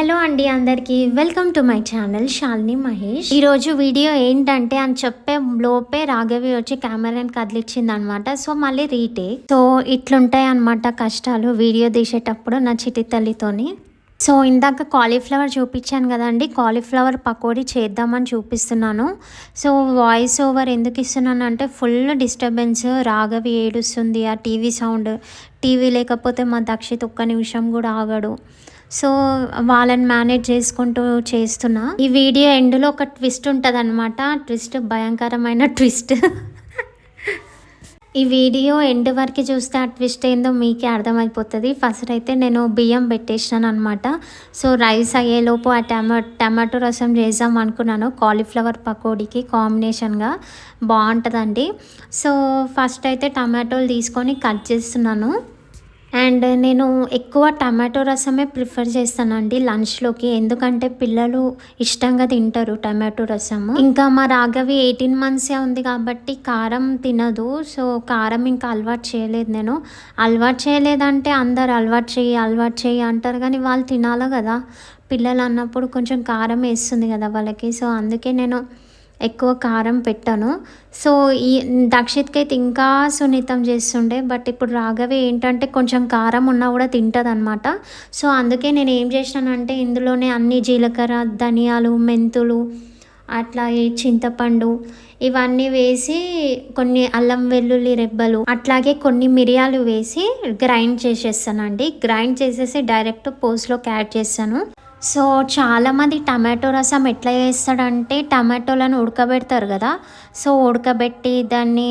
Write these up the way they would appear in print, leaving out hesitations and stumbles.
Hello అండి అందరికీ welcome to my channel Shalini Mahesh. ఈరోజు వీడియో ఏంటంటే అని చెప్పే లోపే రాఘవి వచ్చి కెమెరాని కదిలిచ్చింది అనమాట. సో మళ్ళీ రీటేక్. సో ఇట్లుంటాయి అనమాట కష్టాలు వీడియో తీసేటప్పుడు నా చిట్టి తల్లితోని. సో ఇందాక కాలీఫ్లవర్ చూపించాను కదండి, కాలీఫ్లవర్ పకోడీ చేద్దామని చూపిస్తున్నాను. సో వాయిస్ ఓవర్ ఎందుకు ఇస్తున్నాను అంటే ఫుల్ డిస్టర్బెన్స్, రాఘవి ఏడుస్తుంది, ఆ టీవీ సౌండ్, టీవీ లేకపోతే మా దక్షిత్ ఒక్క నిమిషం కూడా ఆగడు. సో వాళ్ళని మేనేజ్ చేసుకుంటూ చేస్తున్నా. ఈ వీడియో ఎండ్లో ఒక ట్విస్ట్ ఉంటుంది అనమాట. ట్విస్ట్ భయంకరమైన ట్విస్ట్. ఈ వీడియో ఎండ్ వరకు చూస్తే ఆ ట్విస్ట్ ఏందో మీకే అర్థమైపోతుంది. ఫస్ట్ అయితే నేను బియ్యం పెట్టేసినాను అనమాట. సో రైస్ అయ్యేలోపు ఆ టమాటో రసం చేద్దాం అనుకున్నాను. కాలీఫ్లవర్ పకోడీకి కాంబినేషన్గా బాగుంటుందండి. సో ఫస్ట్ అయితే టమాటోలు తీసుకొని కట్ చేస్తున్నాను. అండ్ నేను ఎక్కువ టమాటో రసమే ప్రిఫర్ చేస్తానండి లంచ్లోకి, ఎందుకంటే పిల్లలు ఇష్టంగా తింటారు టమాటో రసము. ఇంకా మా రాఘవి 18 monthsే ఉంది కాబట్టి కారం తినదు. సో కారం ఇంకా అలవాటు చేయలేదు. నేను అలవాటు చేయలేదంటే అందరు అలవాటు చేయి అంటారు, కానీ వాళ్ళు తినాలి కదా పిల్లలు అన్నప్పుడు, కొంచెం కారం వేస్తుంది కదా వాళ్ళకి. సో అందుకే నేను ఎక్కువ కారం పెట్టాను. సో ఈ దక్షిత్కి అయితే ఇంకా సున్నితం చేస్తుండే, బట్ ఇప్పుడు రాఘవి ఏంటంటే కొంచెం కారం ఉన్నా కూడా తింటుంది అనమాట. సో అందుకే నేను ఏం చేసినానంటే ఇందులోనే అన్ని జీలకర్ర, ధనియాలు, మెంతులు, అట్లాగే చింతపండు ఇవన్నీ వేసి, కొన్ని అల్లం వెల్లుల్లి రెబ్బలు, అట్లాగే కొన్ని మిరియాలు వేసి గ్రైండ్ చేసేస్తానండి. గ్రైండ్ చేసేసి డైరెక్ట్ పోస్ట్లోకి యాడ్ చేస్తాను. సో చాలామంది టమాటో రసం ఎట్లా చేస్తాడంటే టమాటోలను ఉడకబెడతారు కదా. సో ఉడకబెట్టి దాన్ని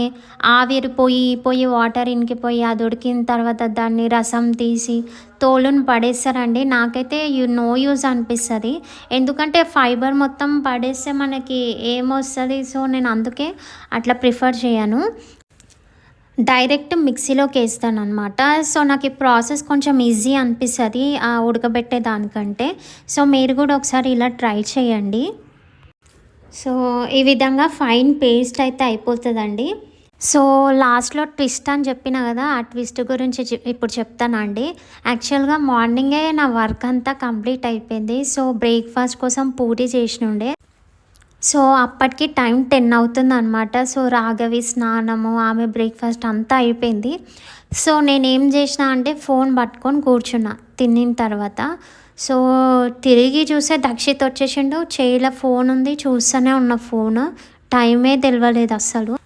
ఆవిరిపోయి వాటర్ ఇంకిపోయి అది ఉడికిన తర్వాత దాన్ని రసం తీసి తోలును పడేస్తారండి. నాకైతే నో యూజ్ అనిపిస్తుంది, ఎందుకంటే ఫైబర్ మొత్తం పడేస్తే మనకి ఏమొస్తుంది. సో నేను అందుకే అట్లా ప్రిఫర్ చేయను, డైరెక్ట్ మిక్సీలోకి వేస్తాను అనమాట. సో నాకు ఈ ప్రాసెస్ కొంచెం ఈజీ అనిపిస్తుంది ఆ ఉడకబెట్టే దానికంటే. సో మీరు కూడా ఒకసారి ఇలా ట్రై చేయండి. సో ఈ విధంగా ఫైన్ పేస్ట్ అయితే అయిపోతుందండి. సో లాస్ట్లో ట్విస్ట్ అని చెప్పిన కదా, ఆ ట్విస్ట్ గురించి ఇప్పుడు చెప్తానండి. యాక్చువల్గా మార్నింగే నా వర్క్ అంతా కంప్లీట్ అయిపోయింది. సో బ్రేక్ఫాస్ట్ కోసం పూరి చేసినుండే. సో అప్పటికి టైం 10 అవుతుంది అనమాట. సో రాఘవి స్నానము, ఆమె బ్రేక్ఫాస్ట్ అంతా అయిపోయింది. సో నేనేం చేసిన అంటే ఫోన్ పట్టుకొని కూర్చున్నా తినిన తర్వాత. సో తిరిగి చూసే దక్షిత్ వచ్చేసిండు, చేయిలో ఫోన్ ఉంది, చూస్తూనే ఉన్న ఫోన్, టైమే తెలియలేదు అస్సలు.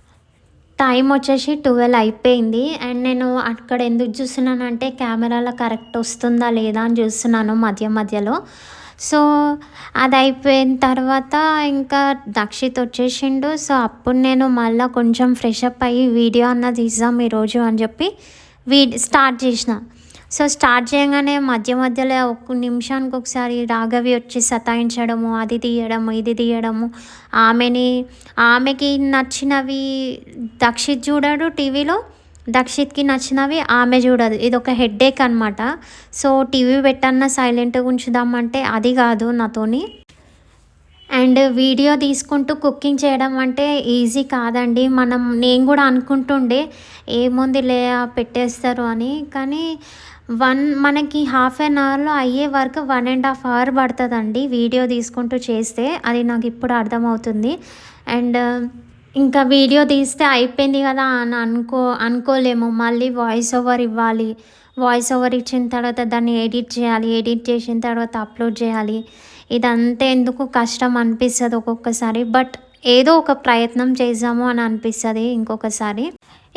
టైం వచ్చేసి 12 అయిపోయింది. అండ్ నేను అక్కడ ఎందుకు చూస్తున్నానంటే కెమెరాలో కరెక్ట్ వస్తుందా లేదా అని చూస్తున్నాను మధ్యలో. సో అది అయిపోయిన తర్వాత ఇంకా దక్షిత్ వచ్చేసిండు. సో అప్పుడు నేను మళ్ళీ కొంచెం ఫ్రెష్ అప్ అయ్యి వీడియో అన్నది తీద్దాం ఈరోజు అని చెప్పి స్టార్ట్ చేసిన. సో స్టార్ట్ చేయగానే మధ్యలో ఒక నిమిషానికి ఒకసారి రాఘవి వచ్చి సతాయించడము, అది తీయడము ఇది తీయడము, ఆమెకి నచ్చినవి దక్షిత్ చూడడు టీవీలో, దక్షిత్కి నచ్చినవి ఆమె చూడదు. ఇది ఒక హెడ్ఏక్ అనమాట. సో టీవీ పెట్టన్నా సైలెంట్గా ఉంచుదామంటే అది కాదు నాతోని. అండ్ వీడియో తీసుకుంటూ కుకింగ్ చేయడం అంటే ఈజీ కాదండి. నేను కూడా అనుకుంటుండే ఏముంది లే పెట్టేస్తారు అని, కానీ మనకి హాఫ్ అన్ అవర్లో అయ్యే వర్క్ 1.5 hours పడుతుందండి వీడియో తీసుకుంటూ చేస్తే. అది నాకు ఇప్పుడు అర్థమవుతుంది. అండ్ ఇంకా వీడియో తీస్తే అయిపోయింది కదా అని అనుకోలేము, మళ్ళీ వాయిస్ ఓవర్ ఇవ్వాలి. వాయిస్ ఓవర్ ఇచ్చిన తర్వాత దాన్ని ఎడిట్ చేయాలి, ఎడిట్ చేసిన తర్వాత అప్లోడ్ చేయాలి. ఇదంతా ఎందుకు కష్టం అనిపిస్తుంది ఒక్కొక్కసారి, బట్ ఏదో ఒక ప్రయత్నం చేద్దాము అని అనిపిస్తుంది ఇంకొకసారి.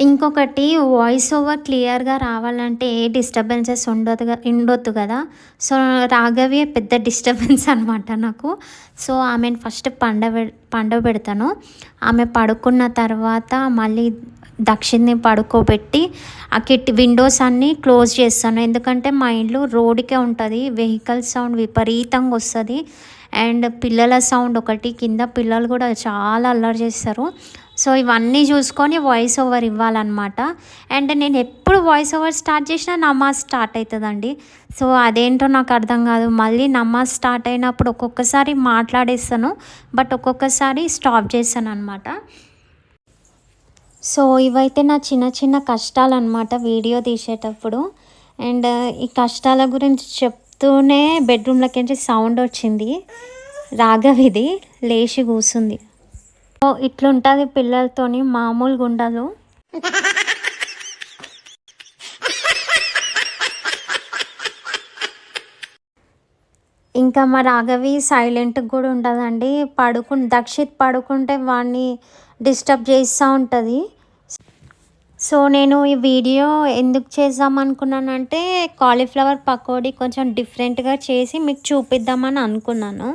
ఇంకొకటి, వాయిస్ ఓవర్ క్లియర్గా రావాలంటే ఏ డిస్టర్బెన్సెస్ ఉండొద్దు కదా. సో రాఘవి పెద్ద డిస్టర్బెన్స్ అనమాట నాకు. సో ఆమెను ఫస్ట్ పండబెడతాను. ఆమె పడుకున్న తర్వాత మళ్ళీ దక్షిణ్ని పడుకోబెట్టి ఆ విండోస్ అన్నీ క్లోజ్ చేస్తాను, ఎందుకంటే మా ఇంట్లో రోడ్డుకే ఉంటుంది, వెహికల్ సౌండ్ విపరీతంగా వస్తుంది. అండ్ పిల్లల సౌండ్ ఒకటి, కింద పిల్లలు కూడా చాలా అల్లరి చేస్తారు. సో ఇవన్నీ చూసుకొని వాయిస్ ఓవర్ ఇవ్వాలన్నమాట. అండ్ నేను ఎప్పుడు వాయిస్ ఓవర్ స్టార్ట్ చేసినా నమాజ్ స్టార్ట్ అవుతుందండి. సో అదేంటో నాకు అర్థం కాదు. మళ్ళీ నమాజ్ స్టార్ట్ అయినప్పుడు ఒక్కొక్కసారి మాట్లాడేస్తాను, బట్ ఒక్కొక్కసారి స్టాప్ చేస్తాను అనమాట. సో ఇవైతే నా చిన్న కష్టాలు అనమాట వీడియో తీసేటప్పుడు. అండ్ ఈ కష్టాల గురించి వస్తూనే బెడ్రూమ్లోకి సౌండ్ వచ్చింది. రాఘవిది లేచి కూర్చుంది. ఓ ఇట్లుంటుంది పిల్లలతోని, మామూలుగా ఉండదు. ఇంకా మా రాఘవి సైలెంట్గా కూడా ఉండదండి. దక్షిత్ పడుకుంటే వాడిని డిస్టర్బ్ చేస్తూ ఉంటుంది. సో నేను ఈ వీడియో ఎందుకు చేద్దాం అనుకున్నానంటే, కాలీఫ్లవర్ పకోడీ కొంచెం డిఫరెంట్గా చేసి మీకు చూపిద్దామని అనుకున్నాను.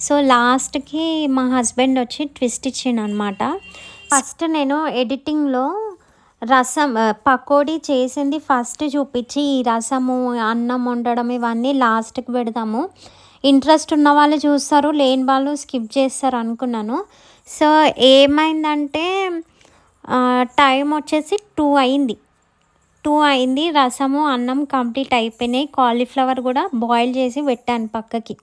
సో లాస్ట్కి మా హస్బెండ్ వచ్చి ట్విస్ట్ ఇచ్చిండు అనమాట. ఫస్ట్ నేను ఎడిటింగ్లో పకోడీ చేసింది ఫస్ట్ చూపించి, ఈ రసము, అన్నం వండడం ఇవన్నీ లాస్ట్కి పెడదాము, ఇంట్రెస్ట్ ఉన్న వాళ్ళు చూస్తారు, లేని వాళ్ళు స్కిప్ చేస్తారు అనుకున్నాను. సో ఏమైందంటే టైం వచ్చేసి 2 అయింది. రసము అన్నం కంప్లీట్ అయిపోయినాయి. కాలీఫ్లవర్ కూడా బాయిల్ చేసి పెట్టాను పక్కకి,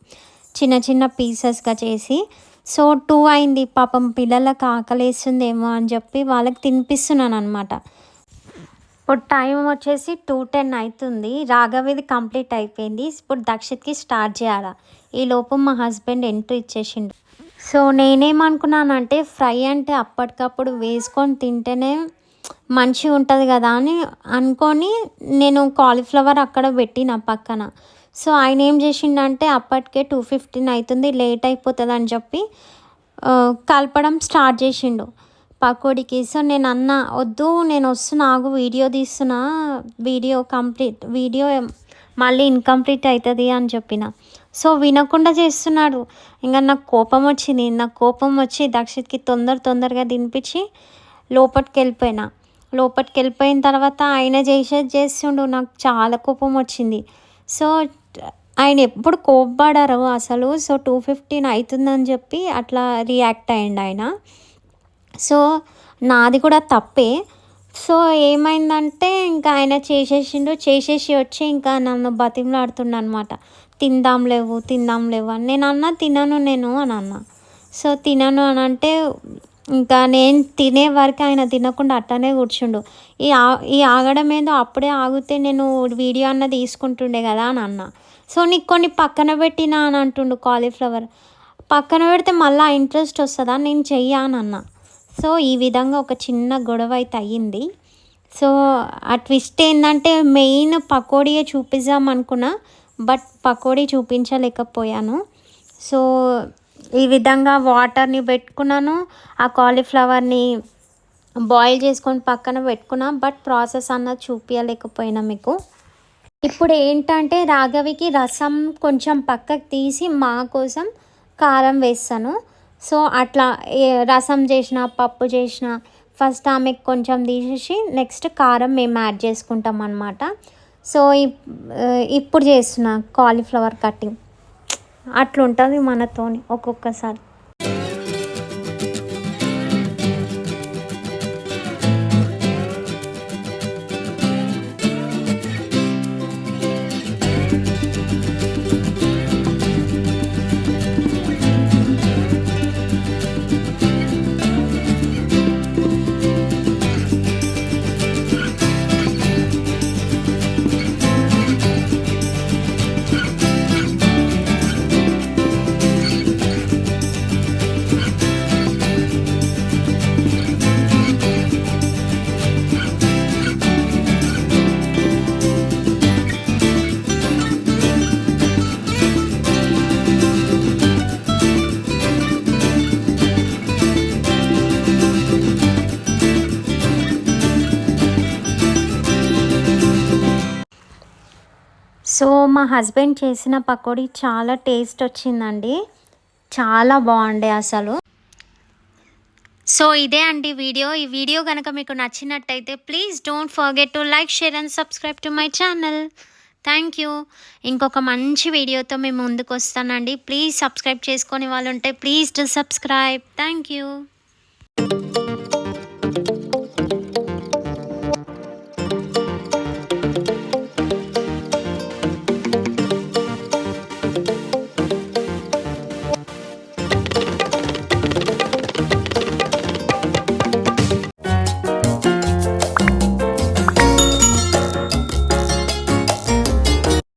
చిన్న చిన్న పీసెస్గా చేసి. సో 2 అయింది. పాపం పిల్లలకు ఆకలేస్తుందేమో అని చెప్పి వాళ్ళకి తినిపిస్తున్నాను అనమాట. ఇప్పుడు టైం వచ్చేసి 2:10 అవుతుంది. రాఘవిది కంప్లీట్ అయిపోయింది. ఇప్పుడు దక్షిత్కి స్టార్ట్ చేయాలి. ఈలోపు మా హస్బెండ్ ఎంట్రీ ఇచ్చేసిండు. సో నేనేమనుకున్నానంటే, ఫ్రై అంటే అప్పటికప్పుడు వేసుకొని తింటేనే మంచిగా ఉంటుంది కదా అని అనుకొని నేను కాలీఫ్లవర్ అక్కడ పెట్టిన పక్కన. సో ఆయన ఏం చేసిండంటే, అప్పటికే 2:15 అవుతుంది, లేట్ అయిపోతుంది అని చెప్పి కలపడం స్టార్ట్ చేసిండు పకోడీకి. సో నేను అన్న, వద్దు నేను వస్తున్నా, ఆగు, వీడియో తీస్తున్నా, వీడియో మళ్ళీ ఇన్కంప్లీట్ అవుతుంది అని చెప్పిన. సో వినకుండా చేస్తున్నాడు. ఇంకా నాకు కోపం వచ్చి దక్షిత్కి తొందరగా తినిపించి లోపలికి వెళ్ళిపోయిన తర్వాత ఆయన చేస్తుండు. నాకు చాలా కోపం వచ్చింది. సో ఆయన ఎప్పుడు కోప్పడారు అసలు. సో 2:15 అవుతుందని చెప్పి అట్లా రియాక్ట్ అయ్యిండు ఆయన. సో నాది కూడా తప్పే. సో ఏమైందంటే, ఇంకా ఆయన చేసేసి వచ్చి ఇంకా నన్ను బతిమలాడుతుండ అనమాట. తిందాం లేవు అని. నేను తినను అని అన్నా. సో తినను అని అంటే, ఇంకా నేను తినే వరకు ఆయన తినకుండా అట్టనే కూర్చుండు. ఈ ఆగడం ఏదో, అప్పుడే ఆగితే నేను వీడియో తీసుకుంటుండే కదా అని అన్నా. సో నీకు కొన్ని పక్కన పెట్టినా అని అంటుండు. కాలీఫ్లవర్ పక్కన పెడితే మళ్ళీ ఇంట్రెస్ట్ వస్తుందా, నేను చెయ్యా అని అన్నా. సో ఈ విధంగా ఒక చిన్న గొడవ అయితే అయ్యింది. సో ఆ ట్విస్ట్ ఏంటంటే, మెయిన్ పకోడీయే చూపిద్దాం అనుకున్నా, బట్ పకోడీ చూపించలేకపోయాను. సో ఈ విధంగా వాటర్ని పెట్టుకున్నాను, ఆ కాలీఫ్లవర్ని బాయిల్ చేసుకొని పక్కన పెట్టుకున్నా, బట్ ప్రాసెస్ అన్నది చూపించలేకపోయినా మీకు. ఇప్పుడు ఏంటంటే, రాఘవికి రసం కొంచెం పక్కకు తీసి మా కోసం కారం వేస్తాను. సో అట్లా రసం చేసిన, పప్పు చేసిన, ఫస్ట్ ఆమెకు కొంచెం తీసేసి నెక్స్ట్ కారం మేము యాడ్ చేసుకుంటాం అన్నమాట. సో ఇప్పుడు చేస్తున్నా కాలీఫ్లవర్ కటింగ్. అట్లుంటుంది మనతోని ఒక్కొక్కసారి. సో మా హస్బెండ్ చేసిన పకోడీ చాలా టేస్ట్ వచ్చిందండి, చాలా బాగుండే అసలు. సో ఇదే అండి వీడియో. ఈ వీడియో కనుక మీకు నచ్చినట్టయితే please don't forget to like, share and subscribe to my channel. Thank you. ఇంకొక మంచి వీడియోతో మేము ముందుకు వస్తానండి. ప్లీజ్ సబ్స్క్రైబ్ చేసుకొని వాళ్ళు ఉంటే please do subscribe. Thank you.